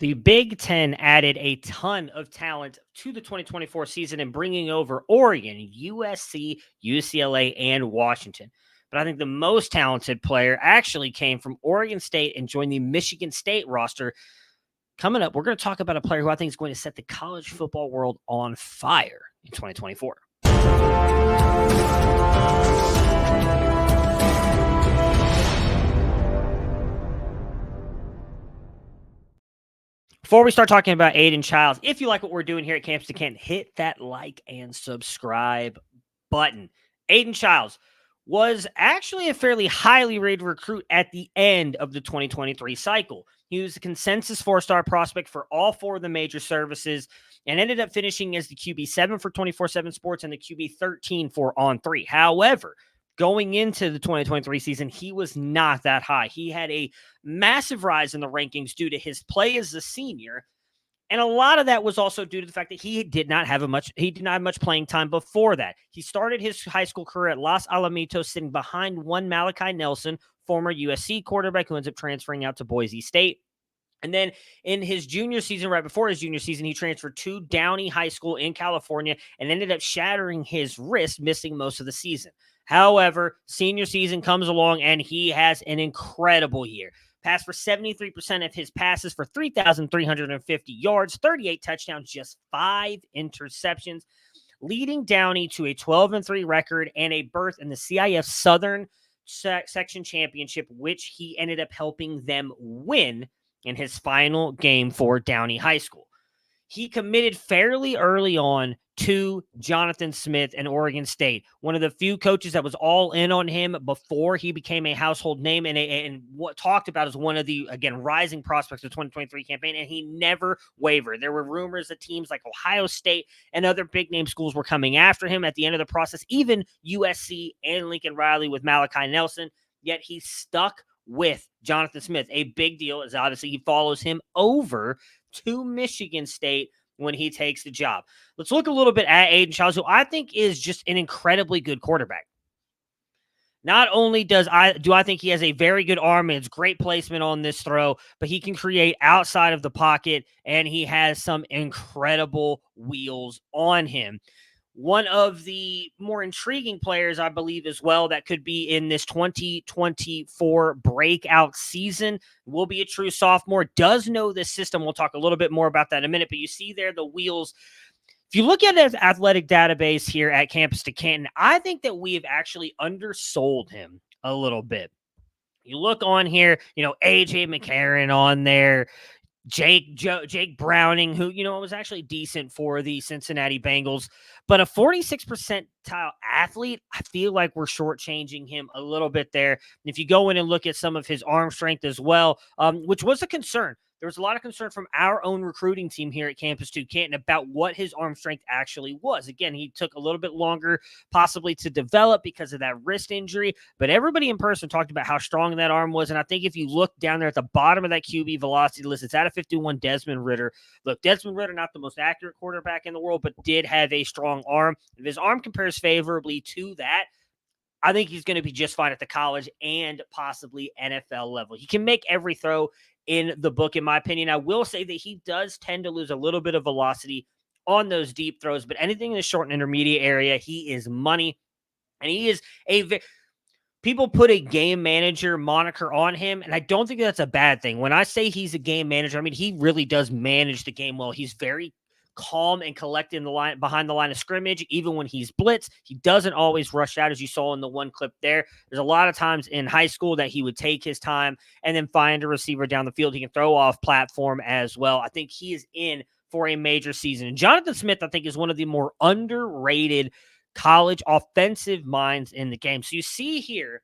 The Big Ten added a ton of talent to the 2024 season and bringing over Oregon, USC, UCLA, and Washington. But I think the most talented player actually came from Oregon State and joined the Michigan State roster. Coming up, we're going to talk about a player who I think is going to set the college football world on fire in 2024. Before we start talking about Aiden Chiles, if you like what we're doing here at Campus to Canton, hit that like and subscribe button. Aiden Chiles was actually a fairly highly rated recruit at the end of the 2023 cycle. He was a consensus four-star prospect for all four of the major services and ended up finishing as the QB7 for 24/7 Sports and the QB13 for On3. However, going into the 2023 season, he was not that high. He had a massive rise in the rankings due to his play as a senior. And a lot of that was also due to the fact that he did not have much playing time before that. He started his high school career at Los Alamitos, sitting behind one Malachi Nelson, former USC quarterback who ends up transferring out to Boise State. And then in his junior season, right before his junior season, he transferred to Downey High School in California and ended up shattering his wrist, missing most of the season. However, senior season comes along and he has an incredible year. Passed for 73% of his passes for 3,350 yards, 38 touchdowns, just 5 interceptions, leading Downey to a 12-3 record and a berth in the CIF Southern Section Championship, which he ended up helping them win in his final game for Downey High School. He committed fairly early on to Jonathan Smith and Oregon State, one of the few coaches that was all in on him before he became a household name and what talked about as one of the, again, rising prospects of the 2023 campaign, and he never wavered. There were rumors that teams like Ohio State and other big-name schools were coming after him at the end of the process, even USC and Lincoln Riley with Malachi Nelson, yet he stuck with Jonathan Smith. A big deal is obviously he follows him over to Michigan State when he takes the job. Let's look a little bit at Aiden Chiles, who I think is just an incredibly good quarterback. Not only do I think he has a very good arm and it's great placement on this throw, but he can create outside of the pocket and he has some incredible wheels on him. One of the more intriguing players, I believe, as well, that could be in this 2024 breakout season, will be a true sophomore, does know this system. We'll talk a little bit more about that in a minute, but you see there the wheels. If you look at his athletic database here at Campus to Canton, I think that we have actually undersold him a little bit. You look on here, AJ McCarron on there, Jake Bruening, who, was actually decent for the Cincinnati Bengals, but a 46th percentile athlete, I feel like we're shortchanging him a little bit there. And if you go in and look at some of his arm strength as well, which was a concern. There was a lot of concern from our own recruiting team here at Campus 2 Canton about what his arm strength actually was. Again, he took a little bit longer possibly to develop because of that wrist injury, but everybody in person talked about how strong that arm was. And I think if you look down there at the bottom of that QB velocity list, it's at a 51 Desmond Ridder. Look, Desmond Ridder, not the most accurate quarterback in the world, but did have a strong arm. If his arm compares favorably to that, I think he's going to be just fine at the college and possibly NFL level. He can make every throw in the book, in my opinion. I will say that he does tend to lose a little bit of velocity on those deep throws, but anything in the short and intermediate area, he is money. And he is people put a game manager moniker on him, and I don't think that's a bad thing. When I say he's a game manager, I mean, he really does manage the game well. He's very calm and collected in the line behind the line of scrimmage. Even when he's blitzed, he doesn't always rush out, as you saw in the one clip there. There's a lot of times in high school that he would take his time and then find a receiver down the field. He can throw off platform as well. I think he is in for a major season. And Jonathan Smith, I think, is one of the more underrated college offensive minds in the game. So you see here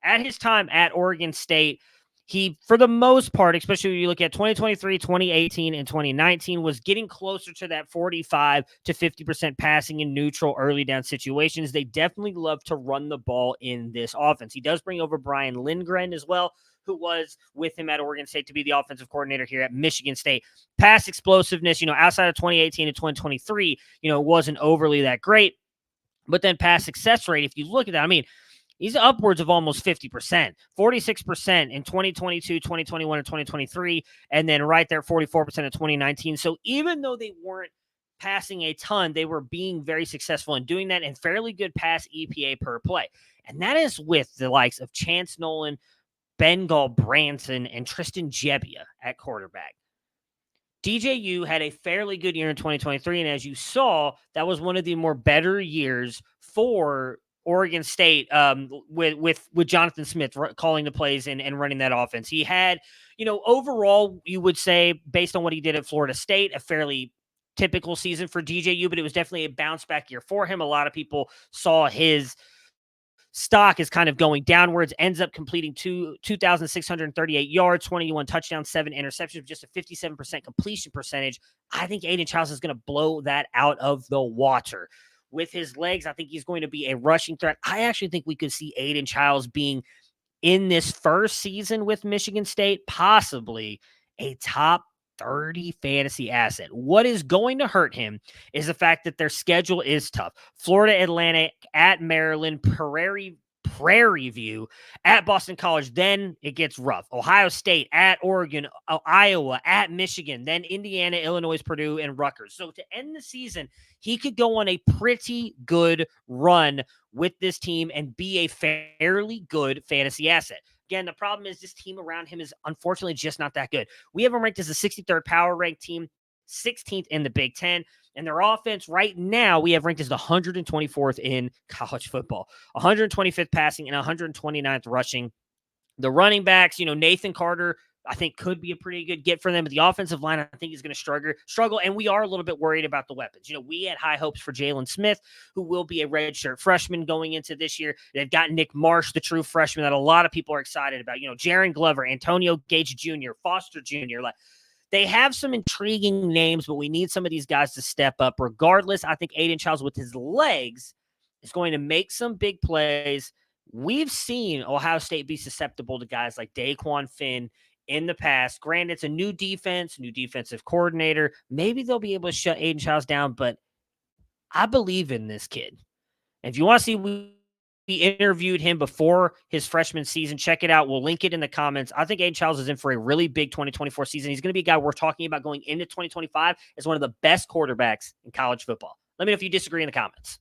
at his time at Oregon State, he, for the most part, especially when you look at 2023, 2018, and 2019, was getting closer to that 45 to 50% passing in neutral early down situations. They definitely love to run the ball in this offense. He does bring over Brian Lindgren as well, who was with him at Oregon State to be the offensive coordinator here at Michigan State. Pass explosiveness, outside of 2018 and 2023, wasn't overly that great. But then pass success rate, if you look at that, I mean, He's upwards of almost 50%, 46% in 2022, 2021, and 2023, and then right there, 44% in 2019. So even though they weren't passing a ton, they were being very successful in doing that and fairly good pass EPA per play. And that is with the likes of Chance Nolan, Bengal Branson, and Tristan Gebbia at quarterback. DJU had a fairly good year in 2023, and as you saw, that was one of the more better years for Oregon State with Jonathan Smith calling the plays and running that offense. He had, overall, you would say, based on what he did at Florida State, a fairly typical season for DJU, but it was definitely a bounce back year for him. A lot of people saw his stock is kind of going downwards, ends up completing 2,638 yards, 21 touchdowns, 7 interceptions, just a 57% completion percentage. I think Aiden Chiles is going to blow that out of the water. With his legs, I think he's going to be a rushing threat. I actually think we could see Aiden Chiles being, in this first season with Michigan State, possibly a top 30 fantasy asset. What is going to hurt him is the fact that their schedule is tough. Florida Atlantic, at Maryland, Prairie View, at Boston College, then it gets rough. Ohio State, at Oregon, Iowa, at Michigan, then Indiana, Illinois, Purdue, and Rutgers. So to end the season, he could go on a pretty good run with this team and be a fairly good fantasy asset. Again, the problem is this team around him is unfortunately just not that good. We have him ranked as a 63rd power ranked team, 16th in the Big Ten. And their offense right now, we have ranked as the 124th in college football, 125th passing and 129th rushing. The running backs, Nathan Carter, I think could be a pretty good get for them. But the offensive line, I think, is going to struggle. And we are a little bit worried about the weapons. We had high hopes for Jalen Smith, who will be a redshirt freshman going into this year. They've got Nick Marsh, the true freshman that a lot of people are excited about. Jaron Glover, Antonio Gage Jr., Foster Jr., they have some intriguing names, but we need some of these guys to step up. Regardless, I think Aiden Chiles with his legs is going to make some big plays. We've seen Ohio State be susceptible to guys like Daquan Finn in the past. Granted, it's a new defense, new defensive coordinator. Maybe they'll be able to shut Aiden Chiles down, but I believe in this kid. If you want to see, we interviewed him before his freshman season. Check it out. We'll link it in the comments. I think Aiden Chiles is in for a really big 2024 season. He's going to be a guy we're talking about going into 2025 as one of the best quarterbacks in college football. Let me know if you disagree in the comments.